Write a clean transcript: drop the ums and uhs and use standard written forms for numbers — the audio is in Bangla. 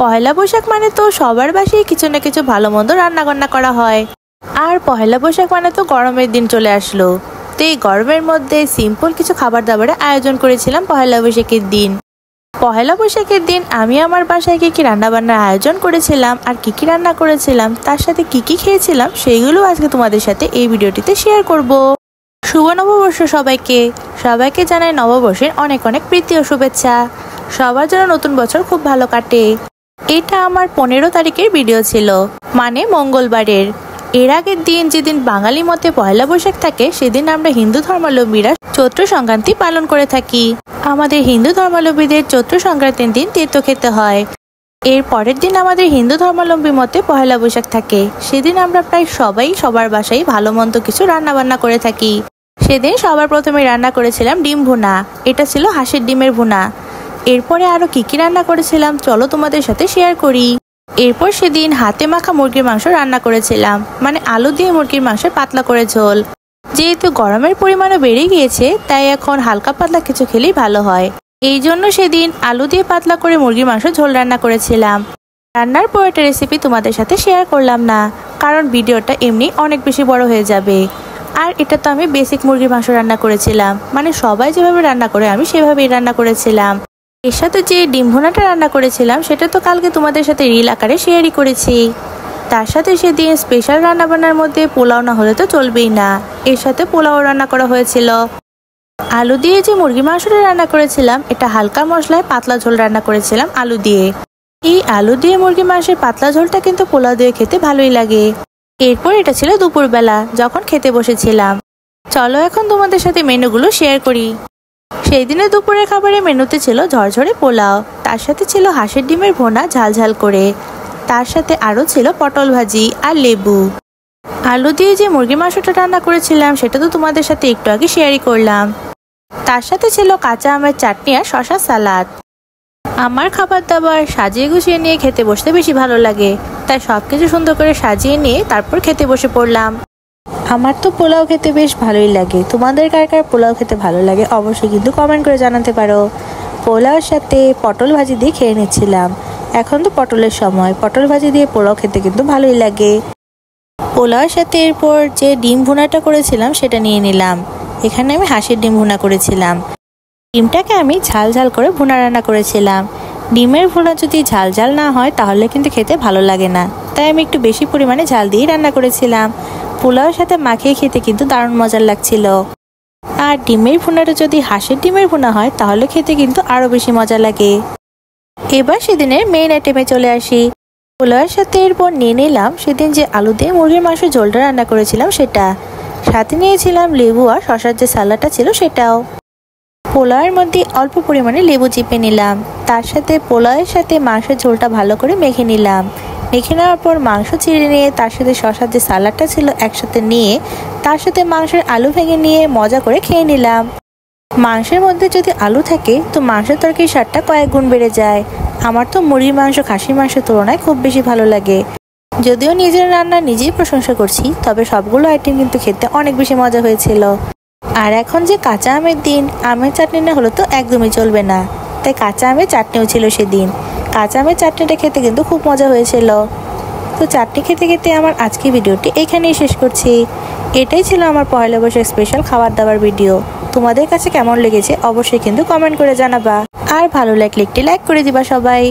পহেলা বৈশাখ মানে তো সবার বাসায় কিছু না কিছু ভালো মন্দ রান্না বান্না করা হয়। আর পহেলা বৈশাখ মানে তো গরমের দিন চলে আসলো। তো এই গরমের মধ্যে সিম্পল কিছু খাবার দাবারের আয়োজন করেছিলাম পহেলা বৈশাখের দিন। পহেলা বৈশাখের দিন আমি আমার বাসায় কি রান্না বান্নার আয়োজন করেছিলাম আর কি রান্না করেছিলাম, তার সাথে কি খেয়েছিলাম, সেইগুলো আজকে তোমাদের সাথে এই ভিডিওটিতে শেয়ার করব। শুভ নববর্ষ সবাইকে। সবাইকে জানাই নববর্ষের অনেক অনেক প্রীতি ও শুভেচ্ছা। সবার জন্য নতুন বছর খুব ভালো কাটে। এটা আমার 15 তারিখের ভিডিও ছিল, মানে মঙ্গলবারের। এর আগের দিন যেদিন বাঙালি মতে পয়লা বৈশাখ থাকে, সেদিন আমরা হিন্দু ধর্মাবলম্বীরা চৈত্র সংক্রান্তি পালন করে থাকি। আমাদের হিন্দু ধর্মাবলম্বীদের চৈত্র সংক্রান্তির দিন তীর্থ খেতে হয়। এর পরের দিন আমাদের হিন্দু ধর্মাবলম্বী মতে পয়লা বৈশাখ থাকে। সেদিন আমরা প্রায় সবাই সবার বাসায় ভালো মন্দ কিছু রান্না বান্না করে থাকি। সেদিন সবার প্রথমে রান্না করেছিলাম ডিম ভুনা। এটা ছিল হাঁসের ডিমের ভুনা। এরপরে আরো কি রান্না করেছিলাম চলো তোমাদের সাথে শেয়ার করি। এরপর সেদিন হাতে মাখা মুরগির মাংস রান্না করেছিলাম, মানে আলু দিয়ে মুরগির মাংসের পাতলা করে ঝোল। যেহেতু গরমের পরিমাণও বেড়ে গিয়েছে, তাই এখন হালকা পাতলা কিছু খেলেই ভালো হয়। এই জন্য সেদিন আলু দিয়ে পাতলা করে মুরগির মাংস ঝোল রান্না করেছিলাম। রান্নার পর একটা রেসিপি তোমাদের সাথে শেয়ার করলাম না, কারণ ভিডিওটা এমনি অনেক বেশি বড় হয়ে যাবে। আর এটা তো আমি বেসিক মুরগির মাংস রান্না করেছিলাম, মানে সবাই যেভাবে রান্না করে আমি সেভাবেই রান্না করেছিলাম। এর সাথে যে ডিম ভুনাটা রান্না করেছিলাম সেটা তো কালকে তোমাদের সাথে রিল আকারে শেয়ারই করেছি। তার সাথে সেদিন স্পেশাল রান্নাবান্নার মধ্যে পোলাও না হলে তো চলবেই না। এর সাথে পোলাও রান্না করা হয়েছিল। আলু দিয়ে যে মুরগির মাংসটা রান্না করেছিলাম, এটা হালকা মশলায় পাতলা ঝোল রান্না করেছিলাম আলু দিয়ে। এই আলু দিয়ে মুরগির মাংসের পাতলা ঝোলটা কিন্তু পোলাও দিয়ে খেতে ভালোই লাগে। এরপর এটা ছিল দুপুরবেলা যখন খেতে বসেছিলাম। চলো এখন তোমাদের সাথে মেনুগুলো শেয়ার করি। সেই দিনে দুপুরের খাবারের মেনুতে ছিল ঝরঝরে পোলাও, তার সাথে ছিল হাঁসের ডিমের ভুনা ঝাল ঝাল করে, তার সাথে আরও ছিল পটল ভাজি আর লেবু। আলু দিয়ে যে মুরগির মাংসটা রান্না করেছিলাম সেটা তো তোমাদের সাথে একটু আগে শেয়ারই করলাম। তার সাথে ছিল কাঁচা আমের চাটনি আর শসা সালাদ। আমার খাবার দাবার সাজিয়ে গুছিয়ে নিয়ে খেতে বসতে বেশি ভালো লাগে, তাই সবকিছু সুন্দর করে সাজিয়ে নিয়ে তারপর খেতে বসে পড়লাম। আমার তো পোলাও খেতে বেশ ভালোই লাগে। তোমাদের কার কার পোলাও খেতে ভালো লাগে অবশ্যই কিন্তু কমেন্ট করে জানাতে পারো। পোলাওর সাথে পটল ভাজি দিয়ে খেয়ে নিচ্ছিলাম। এখন তো পটলের সময়, পটল ভাজি দিয়ে পোলাও খেতে কিন্তু ভালোই লাগে। পোলাওর সাথে এরপর যে ডিম ভুনাটা করেছিলাম সেটা নিয়ে নিলাম। এখানে আমি হাঁসের ডিম ভুনা করেছিলাম। ডিমটাকে আমি ঝাল ঝাল করে ভুনা রান্না করেছিলাম। ডিমের ভুনা যদি ঝাল ঝাল না হয় তাহলে কিন্তু খেতে ভালো লাগে না, তাই আমি একটু বেশি পরিমাণে ঝাল দিয়ে রান্না করেছিলাম। পোলাওর সাথে মাখিয়ে খেতে কিন্তু দারুণ মজার লাগছিল। আর ডিমের ভুনাটা যদি হাঁসের ডিমের ভুনা হয় তাহলে খেতে কিন্তু আরো বেশি মজা লাগে। এবার সেদিনের মেইন আইটেমে চলে আসি। পোলাওয়ের সাথে এরপর নিয়ে নিলাম সেদিন যে আলু দিয়ে মুরগির মাংসের ঝোলটা রান্না করেছিলাম সেটা। সাথে নিয়েছিলাম লেবু আর শসার যে সালাডটা ছিল সেটাও। পোলাওয়ের মধ্যে অল্প পরিমাণে লেবু চিপে নিলাম। তার সাথে পোলাওয়ের সাথে মাংসের ঝোলটা ভালো করে মেখে নিলাম। মেখে নেওয়ার পর মাংস চিড়ে নিয়ে তার সাথে শসার যে সালাডটা ছিল একসাথে নিয়ে তার সাথে মাংসের আলু ভেঙে নিয়ে মজা করে খেয়ে নিলাম। মাংসের মধ্যে যদি আলু থাকে তো মাংসের তরকারির স্বাদটা কয়েক গুণ বেড়ে যায়। আমার তো মুরগির মাংস খাসির মাংসের তুলনায় খুব বেশি ভালো লাগে। যদিও নিজের রান্না নিজেই প্রশংসা করছি, তবে সবগুলো আইটেম কিন্তু খেতে অনেক বেশি মজা হয়েছিল। আর এখন যে কাঁচা আমের দিন, আমের চাটনি না হলে তো একদমই চলবে না, তাই কাঁচা আমের চাটনিও ছিল সেদিন। কাঁচা আমের চাটনিটা খেতে কিন্তু খুব মজা হয়েছিল। তো চাটনি খেতে খেতে আমার আজকের ভিডিওটি এখানেই শেষ করছি। এটাই ছিল আমার পয়লা বৈশাখ স্পেশাল খাবার দাবার ভিডিও। তোমাদের কাছে কেমন লেগেছে অবশ্যই কিন্তু কমেন্ট করে জানাবা। আর ভালো লাগলে একটি লাইক করে দিবা সবাই।